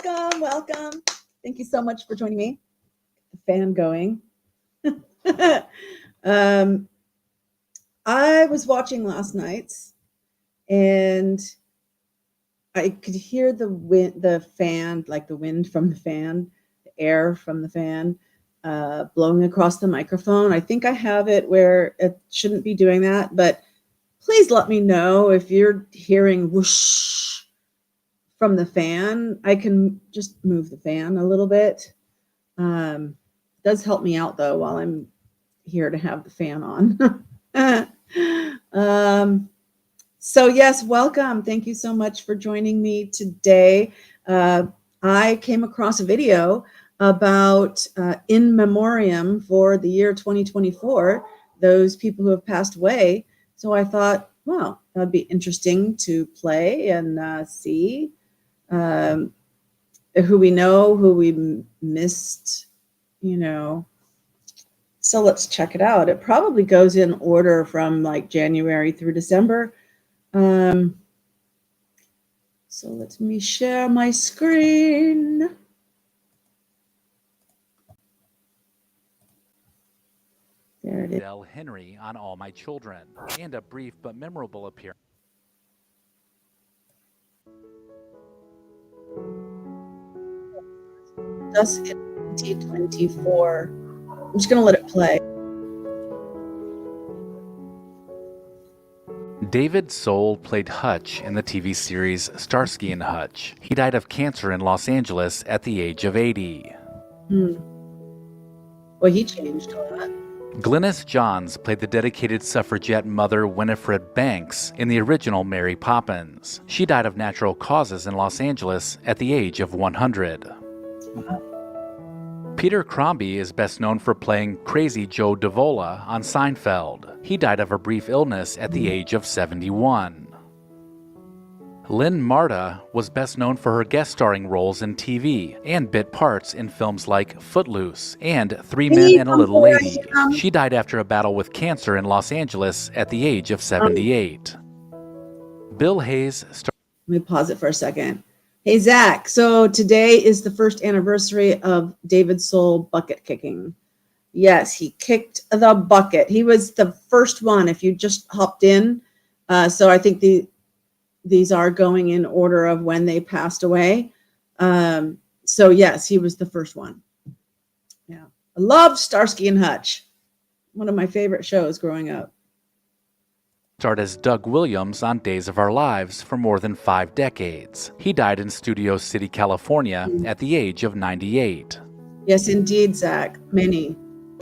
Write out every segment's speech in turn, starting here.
welcome, welcome. Thank you so much for joining me. The fan going. I was watching last night's and I could hear the wind, the fan, like the wind from the fan, the air from the fan blowing across the microphone. I think I have it where it shouldn't be doing that, but please let me know if you're hearing whoosh from the fan. I can just move the fan a little bit. It does help me out though while I'm here to have the fan on. So yes, welcome. Thank you so much for joining me today. I came across a video about in memoriam for the year 2024, those people who have passed away. So I thought, wow, that'd be interesting to play and see who we know, who we missed, you know. So let's check it out. It probably goes in order from like January through December. So let me share my screen. There it is. Del Henry on All My Children, and a brief but memorable appearance. Thus in 2024. I'm just going to let it play. David Soul played Hutch in the TV series Starsky and Hutch. He died of cancer in Los Angeles at the age of 80. Well, he changed a lot. Glynis Johns played the dedicated suffragette mother Winifred Banks in the original Mary Poppins. She died of natural causes in Los Angeles at the age of 100. Wow. Peter Crombie is best known for playing Crazy Joe Davola on Seinfeld. He died of a brief illness at the age of 71. Lynn Marta was best known for her guest starring roles in TV and bit parts in films like Footloose and Three Men and a Little Lady. She died after a battle with cancer in Los Angeles at the age of 78. Bill Hayes Let me pause it for a second. Hey, Zach. So today is the first anniversary of David Soul bucket kicking. Yes, he kicked the bucket. He was the first one, if you just hopped in. So I think these are going in order of when they passed away. So yes, he was the first one. Yeah, I loved Starsky and Hutch. One of my favorite shows growing up. Starred as Doug Williams on Days of Our Lives for more than 5 decades. He died in Studio City, California at the age of 98. Yes, indeed, Zach. Many.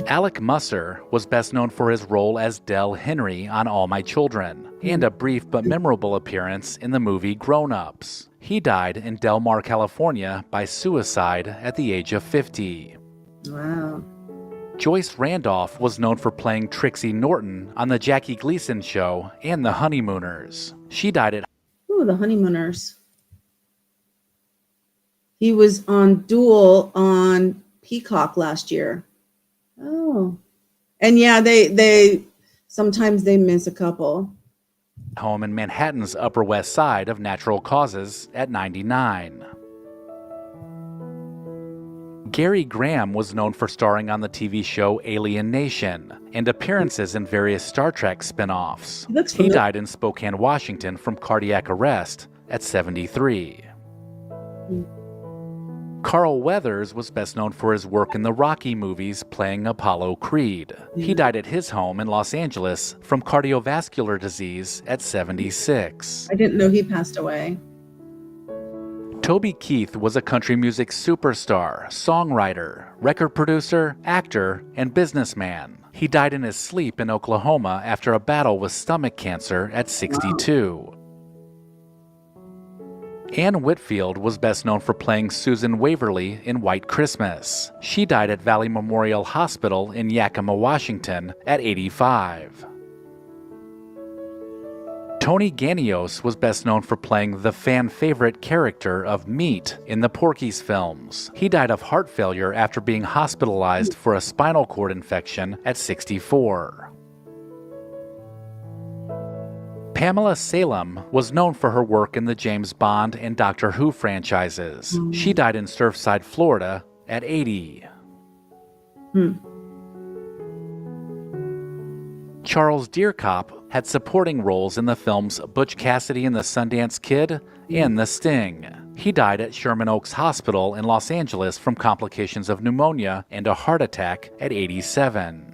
Alec Musser was best known for his role as Del Henry on All My Children, and a brief but memorable appearance in the movie Grown Ups. He died in Del Mar, California by suicide at the age of 50. Wow. Joyce Randolph was known for playing Trixie Norton on The Jackie Gleason Show and The Honeymooners. She died at... Ooh, The Honeymooners. He was on Duel on Peacock last year. Oh. And yeah, they sometimes they miss a couple. Home in Manhattan's Upper West Side of natural causes at 99. Gary Graham was known for starring on the TV show Alien Nation and appearances in various Star Trek spin-offs. He died in Spokane, Washington from cardiac arrest at 73. Carl Weathers was best known for his work in the Rocky movies playing Apollo Creed. He died at his home in Los Angeles from cardiovascular disease at 76. I didn't know he passed away. Toby Keith was a country music superstar, songwriter, record producer, actor, and businessman. He died in his sleep in Oklahoma after a battle with stomach cancer at 62. Wow. Anne Whitfield was best known for playing Susan Waverly in White Christmas. She died at Valley Memorial Hospital in Yakima, Washington at 85. Tony Ganios was best known for playing the fan-favorite character of Meat in the Porky's films. He died of heart failure after being hospitalized for a spinal cord infection at 64. Pamela Salem was known for her work in the James Bond and Doctor Who franchises. She died in Surfside, Florida at 80. Charles Deerkop had supporting roles in the films Butch Cassidy and the Sundance Kid and The Sting. He died at Sherman Oaks Hospital in Los Angeles from complications of pneumonia and a heart attack at 87.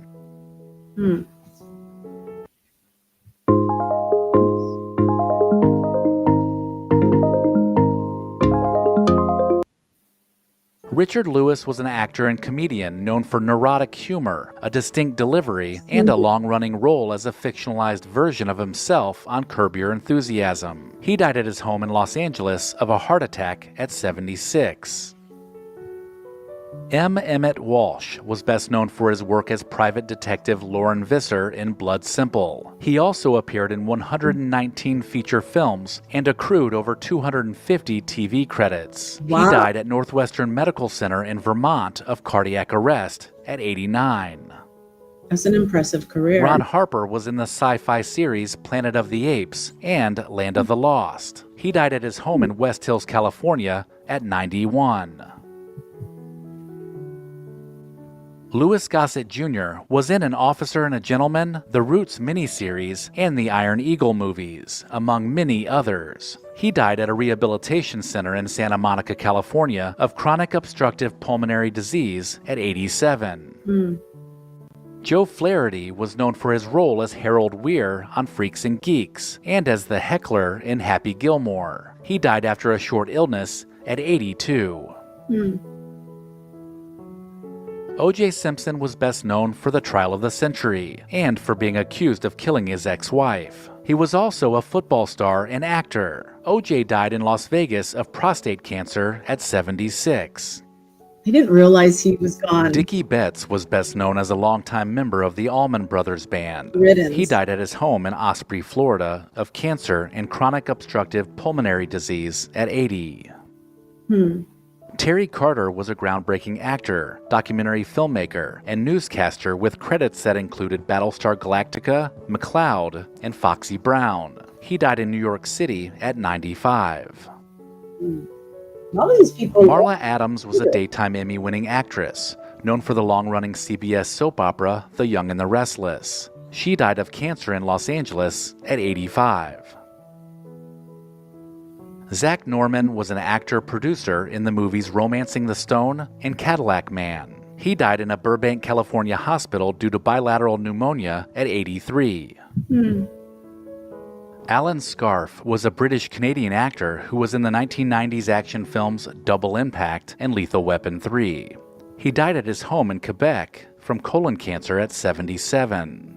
Richard Lewis was an actor and comedian known for neurotic humor, a distinct delivery, and a long-running role as a fictionalized version of himself on Curb Your Enthusiasm. He died at his home in Los Angeles of a heart attack at 76. M. Emmett Walsh was best known for his work as private detective Lauren Visser in Blood Simple. He also appeared in 119 feature films and accrued over 250 TV credits. Wow. He died at Northwestern Medical Center in Vermont of cardiac arrest at 89. That's an impressive career. Ron Harper was in the sci-fi series Planet of the Apes and Land of the Lost. He died at his home in West Hills, California at 91. Louis Gossett Jr. was in An Officer and a Gentleman, the Roots miniseries, and the Iron Eagle movies, among many others. He died at a rehabilitation center in Santa Monica, California, of chronic obstructive pulmonary disease at 87. Joe Flaherty was known for his role as Harold Weir on Freaks and Geeks, and as the heckler in Happy Gilmore. He died after a short illness at 82. O.J. Simpson was best known for the trial of the century, and for being accused of killing his ex-wife. He was also a football star and actor. O.J. died in Las Vegas of prostate cancer at 76. I didn't realize he was gone. Dickie Betts was best known as a longtime member of the Allman Brothers Band. Riddance. He died at his home in Osprey, Florida, of cancer and chronic obstructive pulmonary disease at 80. Terry Carter was a groundbreaking actor, documentary filmmaker, and newscaster with credits that included Battlestar Galactica, McCloud, and Foxy Brown. He died in New York City at 95. All of these people. Marla Adams was a daytime Emmy-winning actress, known for the long-running CBS soap opera The Young and the Restless. She died of cancer in Los Angeles at 85. Zach Norman was an actor-producer in the movies Romancing the Stone and Cadillac Man. He died in a Burbank, California hospital due to bilateral pneumonia at 83. Alan Scarfe was a British-Canadian actor who was in the 1990s action films Double Impact and Lethal Weapon 3. He died at his home in Quebec from colon cancer at 77.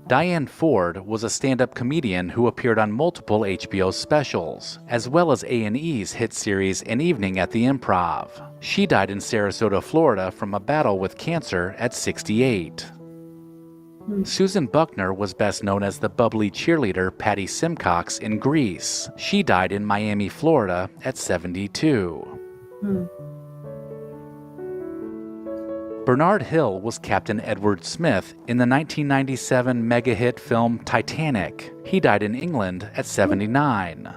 Diane Ford was a stand-up comedian who appeared on multiple HBO specials, as well as A&E's hit series An Evening at the Improv. She died in Sarasota, Florida from a battle with cancer at 68. Susan Buckner was best known as the bubbly cheerleader Patty Simcox in Grease. She died in Miami, Florida at 72. Bernard Hill was Captain Edward Smith in the 1997 mega-hit film Titanic. He died in England at 79.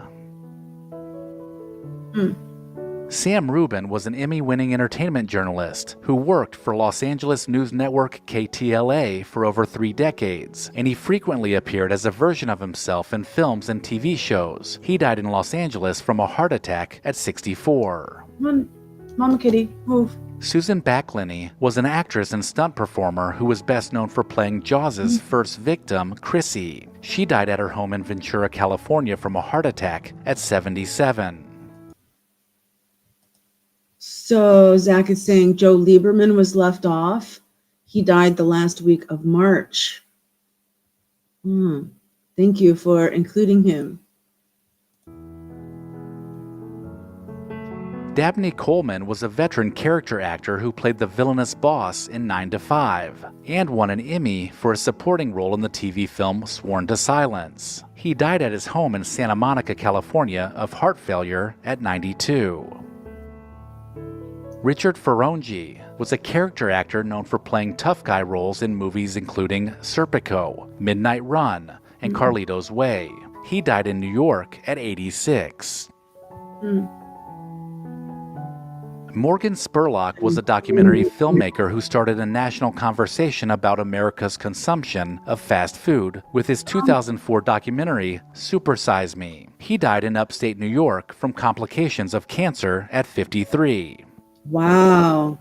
Sam Rubin was an Emmy-winning entertainment journalist who worked for Los Angeles news network KTLA for over 3 decades, and he frequently appeared as a version of himself in films and TV shows. He died in Los Angeles from a heart attack at 64. Mama Kitty, move. Susan Backlinie was an actress and stunt performer who was best known for playing Jaws' first victim, Chrissy. She died at her home in Ventura, California from a heart attack at 77. So Zach is saying Joe Lieberman was left off. He died the last week of March. Thank you for including him. Dabney Coleman was a veteran character actor who played the villainous boss in 9 to 5, and won an Emmy for a supporting role in the TV film Sworn to Silence. He died at his home in Santa Monica, California of heart failure at 92. Richard Ferrongi was a character actor known for playing tough guy roles in movies including Serpico, Midnight Run, and Carlito's Way. He died in New York at 86. Morgan Spurlock was a documentary filmmaker who started a national conversation about America's consumption of fast food with his 2004 documentary, Super Size Me. He died in upstate New York from complications of cancer at 53. Wow.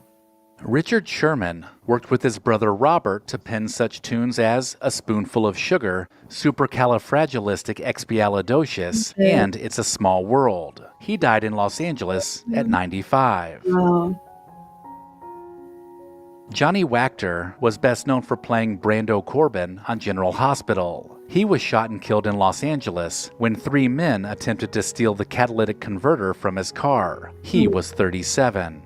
Richard Sherman worked with his brother Robert to pen such tunes as A Spoonful of Sugar, Supercalifragilisticexpialidocious, and It's a Small World. He died in Los Angeles at 95. Wow. Johnny Wachter was best known for playing Brando Corbin on General Hospital. He was shot and killed in Los Angeles when 3 men attempted to steal the catalytic converter from his car. He was 37.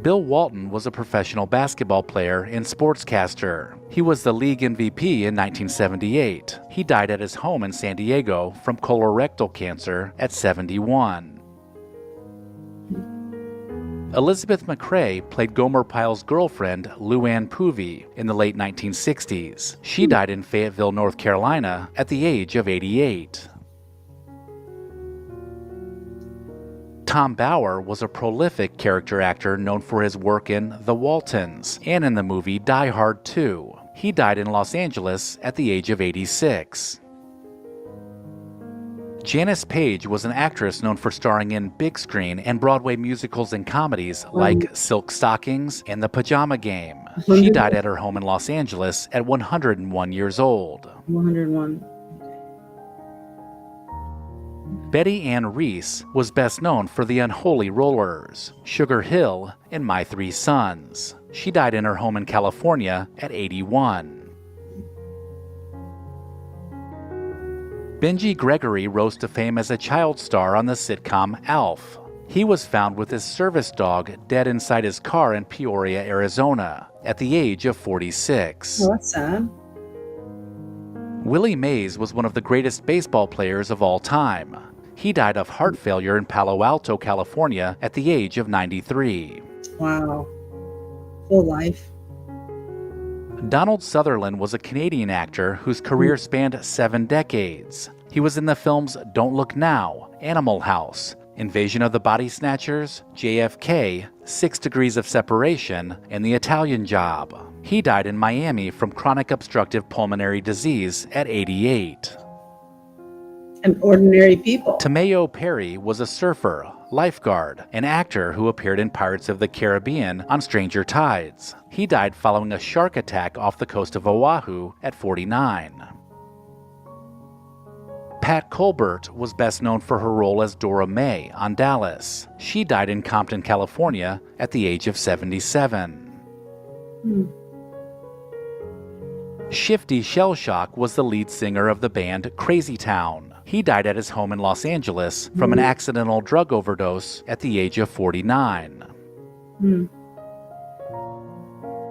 Bill Walton was a professional basketball player and sportscaster. He was the league MVP in 1978. He died at his home in San Diego from colorectal cancer at 71. Elizabeth McCrae played Gomer Pyle's girlfriend, Luann Poovey, in the late 1960s. She died in Fayetteville, North Carolina, at the age of 88. Tom Bauer was a prolific character actor known for his work in The Waltons and in the movie Die Hard 2. He died in Los Angeles at the age of 86. Janice Page was an actress known for starring in big screen and Broadway musicals and comedies like Silk Stockings and The Pajama Game. She died at her home in Los Angeles at 101 years old. 101. Betty Ann Reese was best known for The Unholy Rollers, Sugar Hill, and My Three Sons. She died in her home in California at 81. Benji Gregory rose to fame as a child star on the sitcom Alf. He was found with his service dog dead inside his car in Peoria, Arizona, at the age of 46. Oh, that's sad. Willie Mays was one of the greatest baseball players of all time. He died of heart failure in Palo Alto, California at the age of 93. Wow. Full life. Donald Sutherland was a Canadian actor whose career spanned 7 decades. He was in the films Don't Look Now, Animal House, Invasion of the Body Snatchers, JFK, 6 Degrees of Separation, and The Italian Job. He died in Miami from chronic obstructive pulmonary disease at 88. And ordinary people. Tamayo Perry was a surfer, lifeguard, and actor who appeared in Pirates of the Caribbean on Stranger Tides. He died following a shark attack off the coast of Oahu at 49. Pat Colbert was best known for her role as Dora May on Dallas. She died in Compton, California at the age of 77. Shifty Shellshock was the lead singer of the band Crazy Town. He died at his home in Los Angeles from an accidental drug overdose at the age of 49.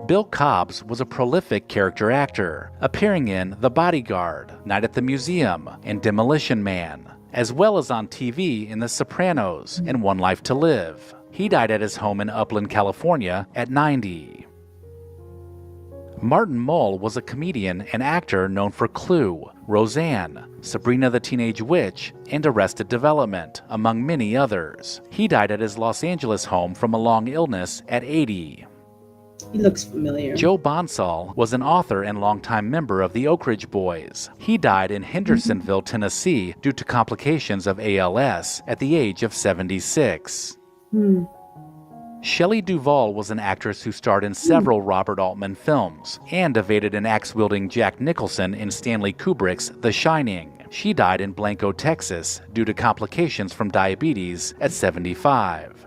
Bill Cobbs was a prolific character actor, appearing in The Bodyguard, Night at the Museum, and Demolition Man, as well as on TV in The Sopranos and One Life to Live. He died at his home in Upland, California at 90. Martin Mull was a comedian and actor known for Clue, Roseanne, Sabrina the Teenage Witch, and Arrested Development, among many others. He died at his Los Angeles home from a long illness at 80. He looks familiar. Joe Bonsall was an author and longtime member of the Oak Ridge Boys. He died in Hendersonville, Tennessee, due to complications of ALS at the age of 76. Shelley Duvall was an actress who starred in several Robert Altman films and evaded an axe-wielding Jack Nicholson in Stanley Kubrick's The Shining. She died in Blanco, Texas, due to complications from diabetes at 75.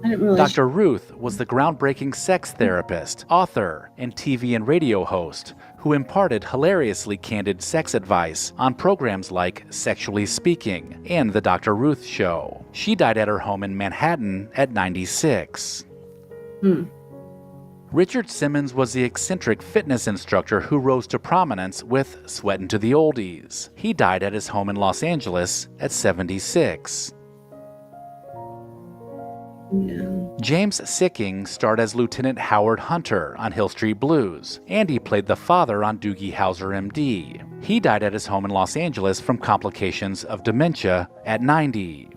I didn't realize. Dr. Ruth was the groundbreaking sex therapist, author, and TV and radio host who imparted hilariously candid sex advice on programs like Sexually Speaking and The Dr. Ruth Show. She died at her home in Manhattan at 96. Richard Simmons was the eccentric fitness instructor who rose to prominence with Sweatin' to the Oldies. He died at his home in Los Angeles at 76. Yeah. James Sicking starred as Lieutenant Howard Hunter on Hill Street Blues, and he played the father on Doogie Howser, MD. He died at his home in Los Angeles from complications of dementia at 90.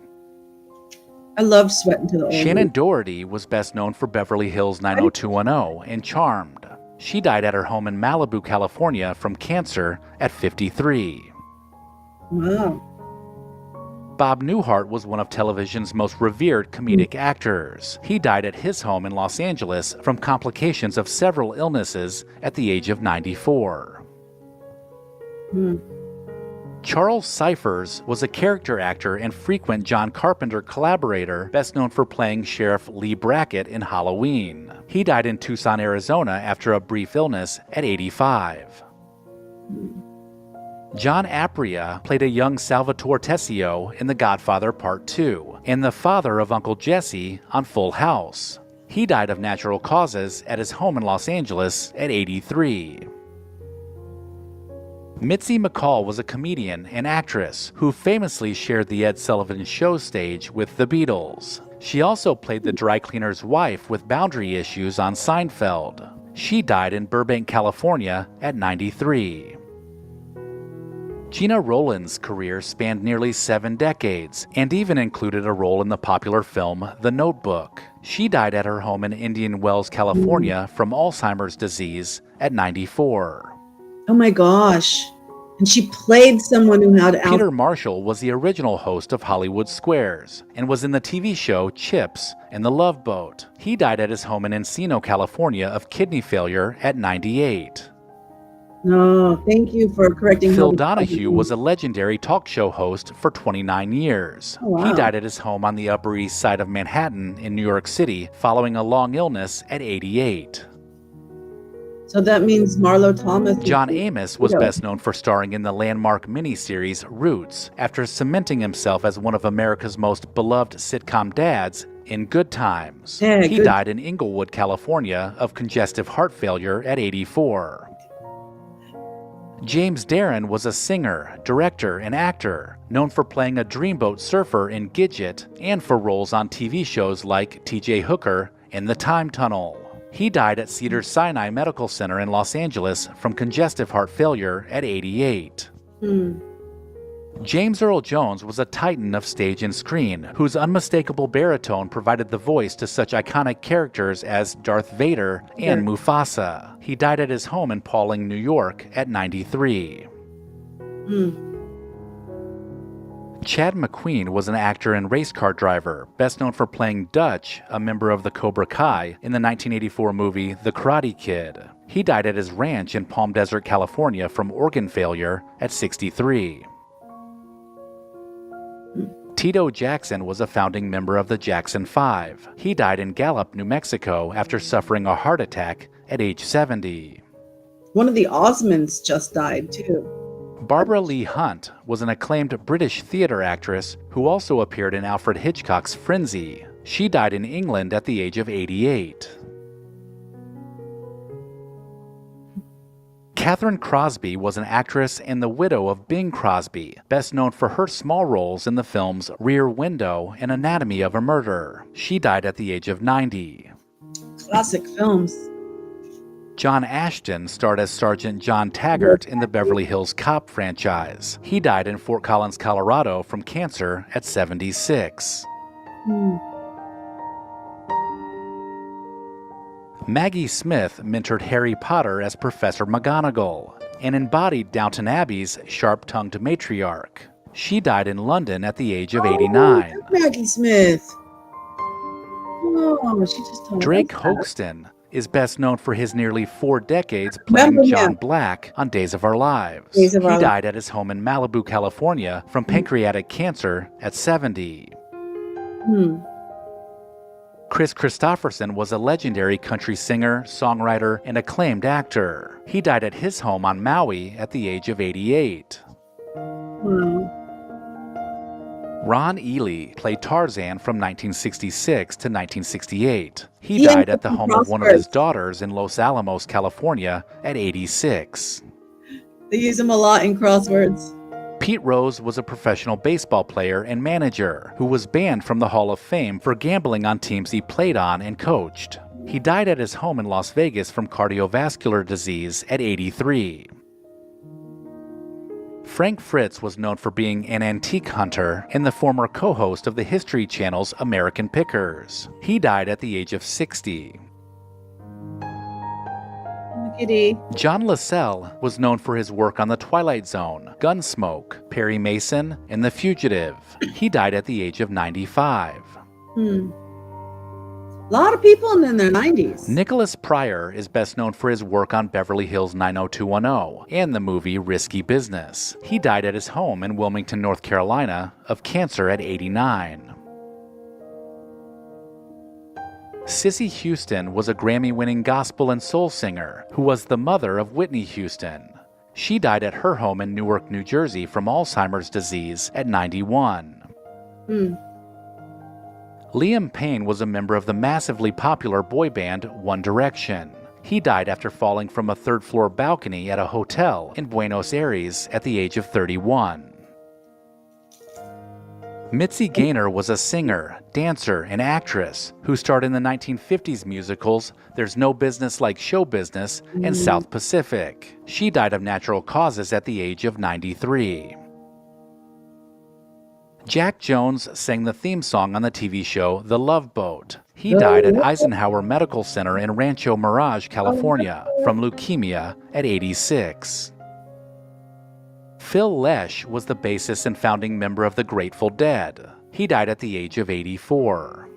I love Sweating to the Old. Shannon Doherty was best known for Beverly Hills 90210 and Charmed. She died at her home in Malibu, California from cancer at 53. Wow. Bob Newhart was one of television's most revered comedic actors. He died at his home in Los Angeles from complications of several illnesses at the age of 94. Charles Cyphers was a character actor and frequent John Carpenter collaborator, best known for playing Sheriff Lee Brackett in Halloween. He died in Tucson, Arizona after a brief illness at 85. John Apria played a young Salvatore Tessio in The Godfather Part 2, and the father of Uncle Jesse on Full House. He died of natural causes at his home in Los Angeles at 83. Mitzi McCall was a comedian and actress who famously shared the Ed Sullivan Show stage with the Beatles. She also played the dry cleaner's wife with boundary issues on Seinfeld. She died in Burbank, California at 93. Gina Rowland's career spanned nearly 7 decades and even included a role in the popular film The Notebook. She died at her home in Indian Wells, California from Alzheimer's disease at 94. Oh my gosh. And she played someone who had Peter Marshall was the original host of Hollywood Squares and was in the TV show Chips and The Love Boat. He died at his home in Encino, California of kidney failure at 98. Oh, thank you for correcting. Phil Donahue was a legendary talk show host for 29 years. Oh, wow. He died at his home on the Upper East Side of Manhattan in New York City following a long illness at 88. So that means Marlo Thomas. John Amos was best known for starring in the landmark miniseries Roots after cementing himself as one of America's most beloved sitcom dads in Good Times. Yeah, he died in Inglewood, California of congestive heart failure at 84. James Darren was a singer, director, and actor, known for playing a dreamboat surfer in Gidget and for roles on TV shows like T.J. Hooker and The Time Tunnel. He died at Cedars-Sinai Medical Center in Los Angeles from congestive heart failure at 88. James Earl Jones was a titan of stage and screen, whose unmistakable baritone provided the voice to such iconic characters as Darth Vader and Mufasa. He died at his home in Pawling, New York at 93. Chad McQueen was an actor and race car driver, best known for playing Dutch, a member of the Cobra Kai, in the 1984 movie The Karate Kid. He died at his ranch in Palm Desert, California from organ failure at 63. Tito Jackson was a founding member of the Jackson 5. He died in Gallup, New Mexico after suffering a heart attack at age 70. One of the Osmonds just died too. Barbara Lee Hunt was an acclaimed British theater actress who also appeared in Alfred Hitchcock's Frenzy. She died in England at the age of 88. Catherine Crosby was an actress and the widow of Bing Crosby, best known for her small roles in the films Rear Window and Anatomy of a Murder. She died at the age of 90. Classic films. John Ashton starred as Sergeant John Taggart in the Beverly Hills Cop franchise. He died in Fort Collins, Colorado from cancer at 76. Maggie Smith mentored Harry Potter as Professor McGonagall and embodied Downton Abbey's sharp-tongued matriarch. She died in London at the age of 89. Maggie Smith. Oh, she just told Drake us that. Hoxton is best known for his nearly 4 decades playing John Black on Days of Our Lives. He died at his home in Malibu, California from pancreatic cancer at 70. Chris Christopherson was a legendary country singer, songwriter, and acclaimed actor. He died at his home on Maui at the age of 88. Ron Ely played Tarzan from 1966 to 1968. He died at the home of one of his daughters in Los Alamos, California at 86. They use him a lot in crosswords. Pete Rose was a professional baseball player and manager who was banned from the Hall of Fame for gambling on teams he played on and coached. He died at his home in Las Vegas from cardiovascular disease at 83. Frank Fritz was known for being an antique hunter and the former co-host of the History Channel's American Pickers. He died at the age of 60. Kitty. John Lascelles was known for his work on The Twilight Zone, Gunsmoke, Perry Mason, and The Fugitive. He died at the age of 95. A lot of people in their 90s. Nicholas Pryor is best known for his work on Beverly Hills 90210 and the movie Risky Business. He died at his home in Wilmington, North Carolina, of cancer at 89. Cissy Houston was a Grammy-winning gospel and soul singer who was the mother of Whitney Houston. She died at her home in Newark, New Jersey from Alzheimer's disease at 91. Liam Payne was a member of the massively popular boy band One Direction. He died after falling from a third-floor balcony at a hotel in Buenos Aires at the age of 31. Mitzi Gaynor was a singer, dancer, and actress who starred in the 1950s musicals There's No Business Like Show Business and South Pacific. She died of natural causes at the age of 93. Jack Jones sang the theme song on the TV show The Love Boat. He died at Eisenhower Medical Center in Rancho Mirage, California, from leukemia at 86. Phil Lesh was the bassist and founding member of the Grateful Dead. He died at the age of 84.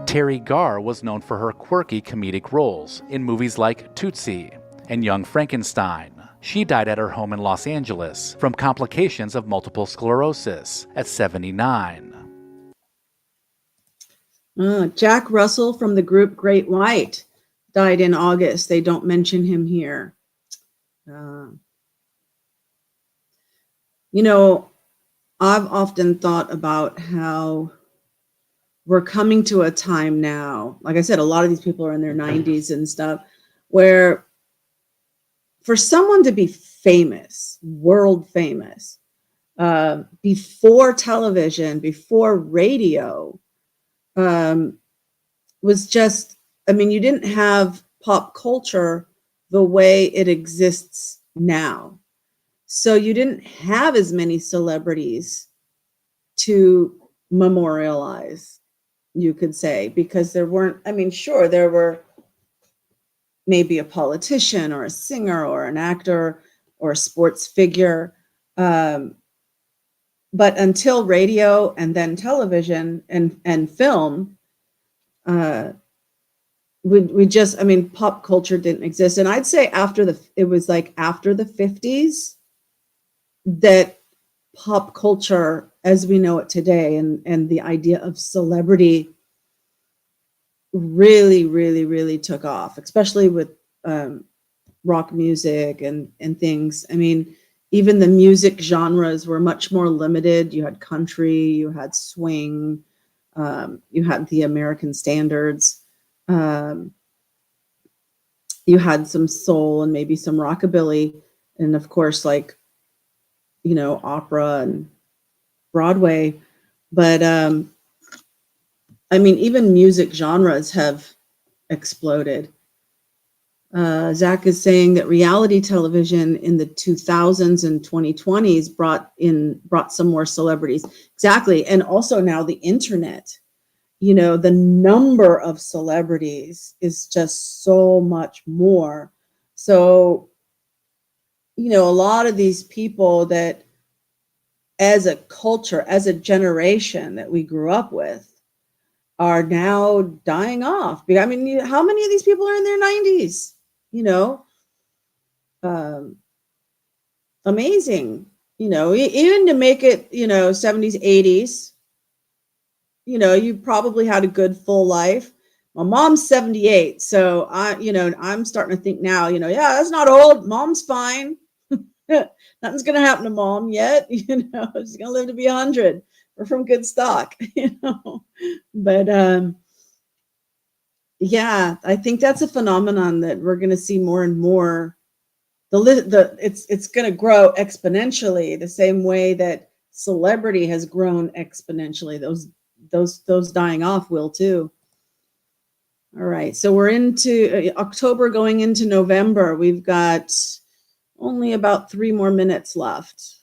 Terry Garr was known for her quirky comedic roles in movies like Tootsie and Young Frankenstein. She died at her home in Los Angeles from complications of multiple sclerosis at 79. Jack Russell from the group Great White died in August. They don't mention him here. I've often thought about how we're coming to a time now, like I said, a lot of these people are in their 90s and stuff, where for someone to be famous, world famous, before television, before radio, was just, you didn't have pop culture the way it exists now. So you didn't have as many celebrities to memorialize, you could say, because there weren't, sure, there were maybe a politician or a singer or an actor or a sports figure. But until radio and then television and film, we just, pop culture didn't exist. And I'd say after the 50s, that pop culture as we know it today and the idea of celebrity really, really, really took off, especially with rock music and things. Even the music genres were much more limited. You had country, you had swing, you had the American standards, you had some soul and maybe some rockabilly, and of course, opera and Broadway. But even music genres have exploded. Zach is saying that reality television in the 2000s and 2020s brought some more celebrities. Exactly. And also now the internet, the number of celebrities is just so much more. So, a lot of these people that as a culture, as a generation that we grew up with, are now dying off. How many of these people are in their 90s? Amazing. Even to make it, 70s, 80s, you probably had a good full life. My mom's 78, so I'm starting to think now, yeah, that's not old. Mom's fine. Nothing's gonna happen to mom yet. She's gonna live to be 100. We're from good stock, But yeah, I think that's a phenomenon that we're gonna see more and more it's going to grow exponentially the same way that celebrity has grown exponentially. Those dying off will too. All right, so we're into October going into November. We've got only about 3 more minutes left.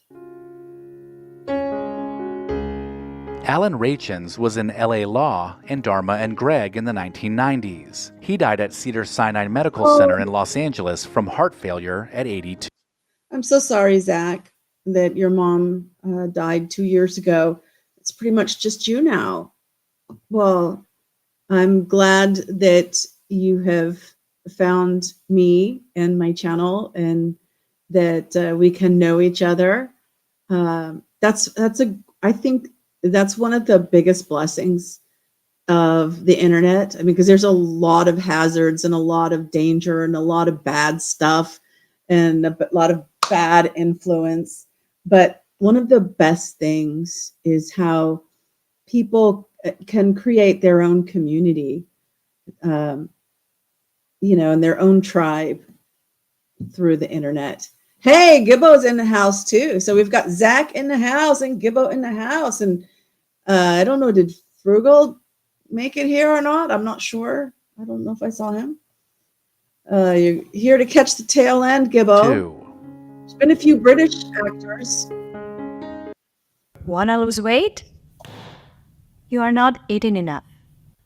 Alan Rachins was in LA Law and Dharma and Greg in the 1990s. He died at Cedars-Sinai Medical Center in Los Angeles from heart failure at 82. I'm so sorry, Zach, that your mom died 2 years ago. It's pretty much just you now. Well, I'm glad that you have found me and my channel and that we can know each other. I think that's one of the biggest blessings of the internet. I mean, because there's a lot of hazards and a lot of danger and a lot of bad stuff and a lot of bad influence. But one of the best things is how people can create their own community, and their own tribe through the internet. Hey, Gibbo's in the house too. So we've got Zach in the house and Gibbo in the house. And I don't know, did Frugal make it here or not? I'm not sure. I don't know if I saw him. You're here to catch the tail end, Gibbo. There's been a few British actors. Wanna lose weight? You are not eating enough.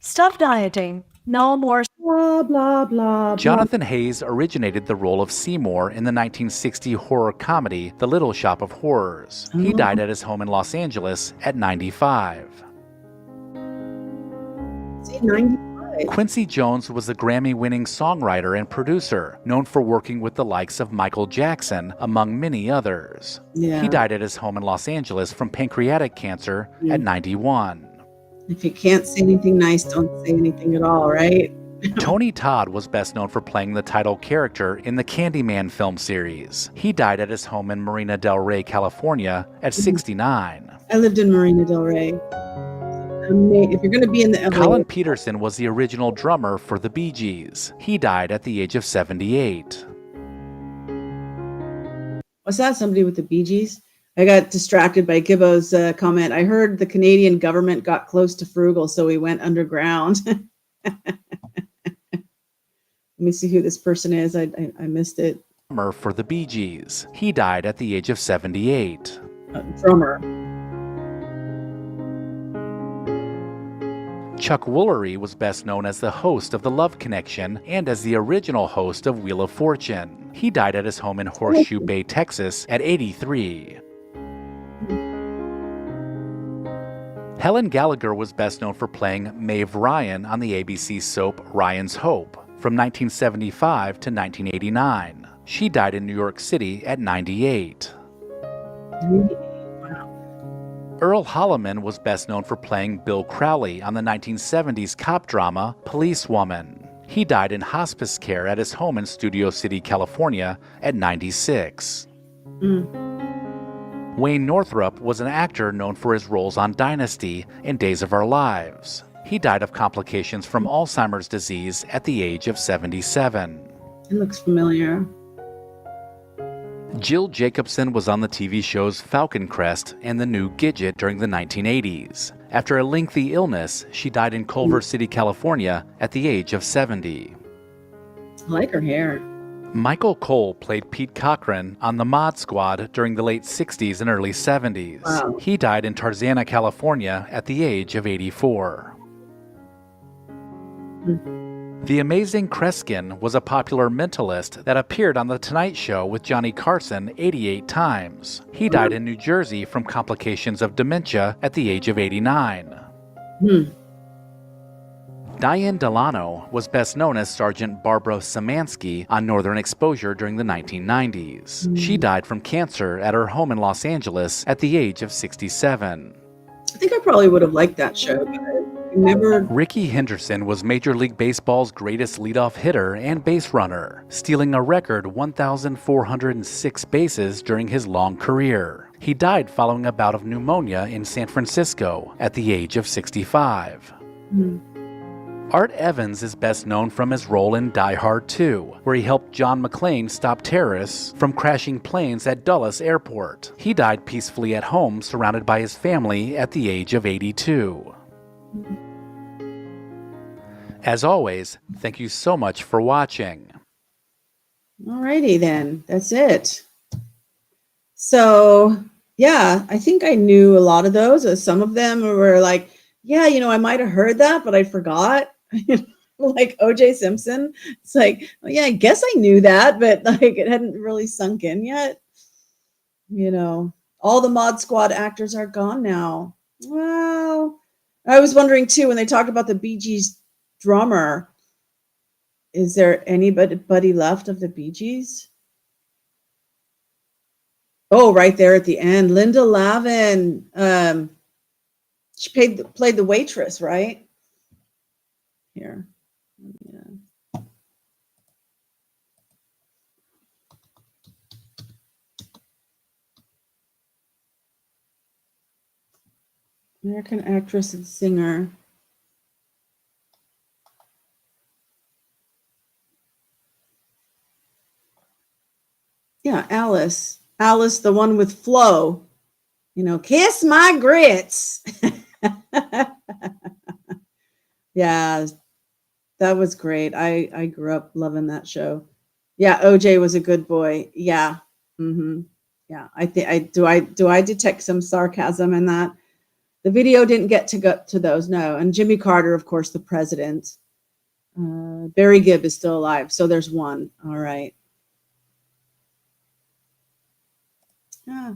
Stop dieting. No more. Blah, blah, blah. Jonathan Hayes originated the role of Seymour in the 1960 horror comedy The Little Shop of Horrors. He died at his home in Los Angeles at 95. See, 95. Quincy Jones was a Grammy-winning songwriter and producer, known for working with the likes of Michael Jackson, among many others. Yeah. He died at his home in Los Angeles from pancreatic cancer at 91. If you can't say anything nice, don't say anything at all, right? Tony Todd was best known for playing the title character in the Candyman film series. He died at his home in Marina del Rey, California at 69. I lived in Marina del Rey. If you're going to be in the LA... Colin Peterson was the original drummer for the Bee Gees. He died at the age of 78. Was that somebody with the Bee Gees? I got distracted by Gibbo's comment. I heard the Canadian government got close to Frugal, so we went underground. Let me see who this person is. I missed it. Drummer for the Bee Gees. He died at the age of 78. Drummer. Chuck Woolery was best known as the host of The Love Connection and as the original host of Wheel of Fortune. He died at his home in Horseshoe Bay, Texas at 83. Helen Gallagher was best known for playing Maeve Ryan on the ABC soap Ryan's Hope from 1975 to 1989. She died in New York City at 98. Earl Holliman was best known for playing Bill Crowley on the 1970s cop drama Policewoman. He died in hospice care at his home in Studio City, California at 96. Wayne Northrup was an actor known for his roles on Dynasty and Days of Our Lives. He died of complications from Alzheimer's disease at the age of 77. It looks familiar. Jill Jacobson was on the TV shows Falcon Crest and The New Gidget during the 1980s. After a lengthy illness, she died in Culver City, California at the age of 70. I like her hair. Michael Cole played Pete Cochran on the Mod Squad during the late 60s and early 70s. Wow. He died in Tarzana, California at the age of 84. The Amazing Kreskin was a popular mentalist that appeared on The Tonight Show with Johnny Carson 88 times. He died in New Jersey from complications of dementia at the age of 89. Diane Delano was best known as Sergeant Barbara Szymanski on Northern Exposure during the 1990s. She died from cancer at her home in Los Angeles at the age of 67. I think I probably would have liked that show, but I never... Ricky Henderson was Major League Baseball's greatest leadoff hitter and base runner, stealing a record 1,406 bases during his long career. He died following a bout of pneumonia in San Francisco at the age of 65. Art Evans is best known from his role in Die Hard 2, where he helped John McClane stop terrorists from crashing planes at Dulles Airport. He died peacefully at home, surrounded by his family at the age of 82. As always, thank you so much for watching. Alrighty then, that's it. So yeah, I think I knew a lot of those. Some of them were like, yeah, I might have heard that, but I forgot. Like O.J. Simpson. It's like, well, yeah, I guess I knew that, but like it hadn't really sunk in yet. All the Mod Squad actors are gone now. Wow. I was wondering too, when they talk about the Bee Gees drummer, is there anybody left of the Bee Gees? Oh, right there at the end, Linda Lavin. She played the waitress, right? Here. Yeah. American actress and singer. Yeah, Alice. Alice, the one with Flo. Kiss my grits. Yeah, that was great. I grew up loving that show. Yeah, OJ was a good boy. Yeah. Mm-hmm. Yeah, I think do I detect some sarcasm in that? The video didn't get to go to those, no. And Jimmy Carter, of course, the president. Barry Gibb is still alive, so there's one. All right. Yeah.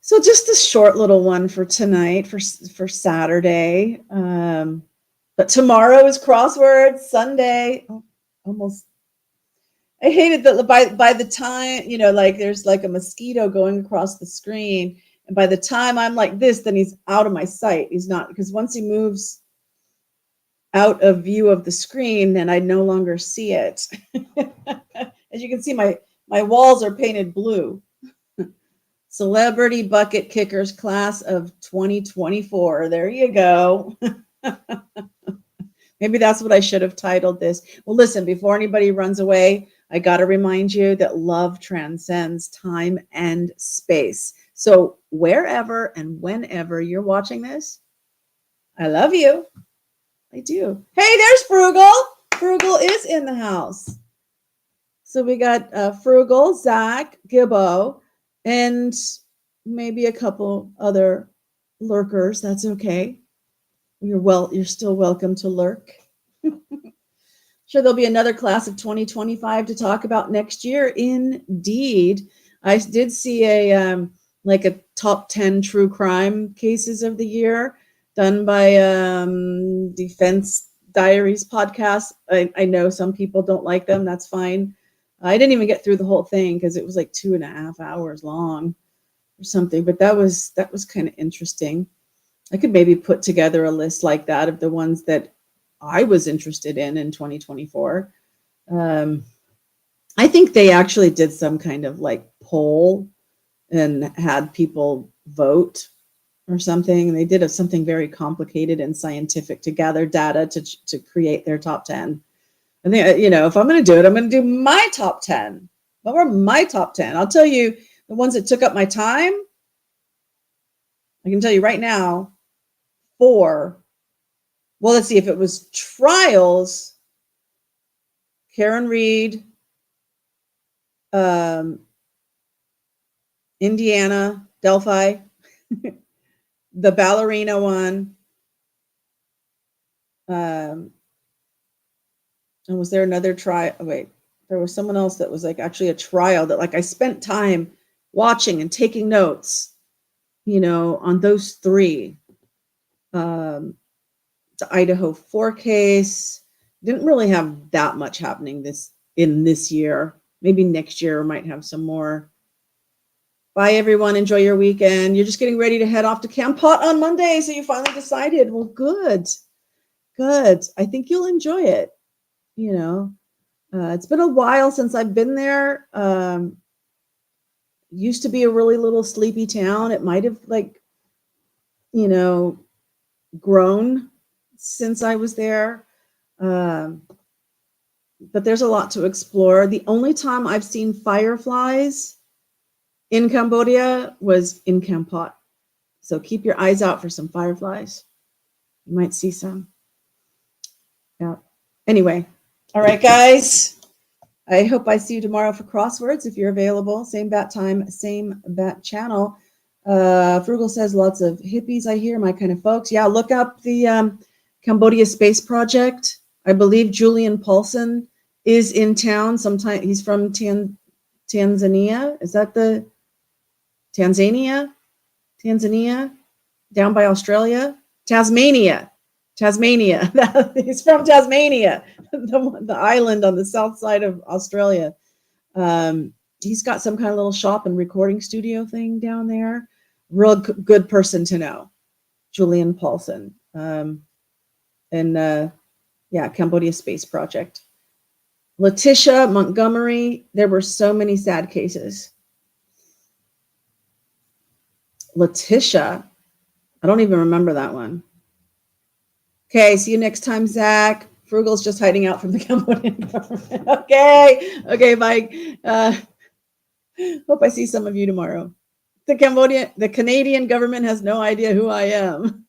So just a short little one for tonight, for Saturday. But tomorrow is crosswords, Sunday. Oh, almost. I hated that by the time, like there's like a mosquito going across the screen. And by the time I'm like this, then he's out of my sight. He's not, because once he moves out of view of the screen, then I no longer see it. As you can see, my walls are painted blue. Celebrity Bucket Kickers class of 2024. There you go. Maybe that's what I should have titled this. Well, listen, before anybody runs away, I got to remind you that love transcends time and space. So wherever and whenever you're watching this, I love you. I do. Hey, there's Frugal. Frugal is in the house. So we got Frugal, Zach, Gibbo, and maybe a couple other lurkers. That's okay. You're still welcome to lurk. Sure, there'll be another class of 2025 to talk about next year. Indeed. I did see a top 10 true crime cases of the year done by Defense Diaries podcast. I know some people don't like them. That's fine. I didn't even get through the whole thing because it was like 2.5 hours long or something, but that was kind of interesting. I could maybe put together a list like that of the ones that I was interested in 2024. I think they actually did some kind of like poll and had people vote or something. They did something very complicated and scientific to gather data to create their top 10. I think, if I'm going to do it, I'm going to do my top 10. What were my top 10? I'll tell you the ones that took up my time. I can tell you right now, 4. Well, let's see, if it was trials, Karen Reed, Indiana, Delphi, the ballerina one. And was there another trial? Oh, wait, there was someone else that was like actually a trial that like I spent time watching and taking notes, on those 3. The Idaho 4 case didn't really have that much happening this year. Maybe next year we might have some more. Bye, everyone. Enjoy your weekend. You're just getting ready to head off to Camp Pot on Monday, so you finally decided. Well, good. I think you'll enjoy it. It's been a while since I've been there. Used to be a really little sleepy town. It might have grown since I was there. But there's a lot to explore. The only time I've seen fireflies in Cambodia was in Kampot. So keep your eyes out for some fireflies. You might see some. Yeah. Anyway, all right, guys. I hope I see you tomorrow for crosswords if you're available. Same bat time, same bat channel. Frugal says lots of hippies, I hear, my kind of folks. Yeah, look up the Cambodia Space Project. I believe Julian Paulson is in town. Sometime he's from Tanzania. Is that the Tanzania? Down by Australia? Tasmania. He's from Tasmania, the island on the south side of Australia. He's got some kind of little shop and recording studio thing down there. Real good person to know, Julian Paulson. Cambodia Space Project. Letitia Montgomery, there were so many sad cases. Letitia, I don't even remember that one. Okay, see you next time, Zach. Frugal's just hiding out from the Cambodian government. Okay, bye. Hope I see some of you tomorrow. The Canadian government has no idea who I am.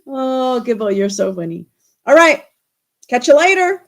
Oh, Gibbo, you're so funny. All right, catch you later.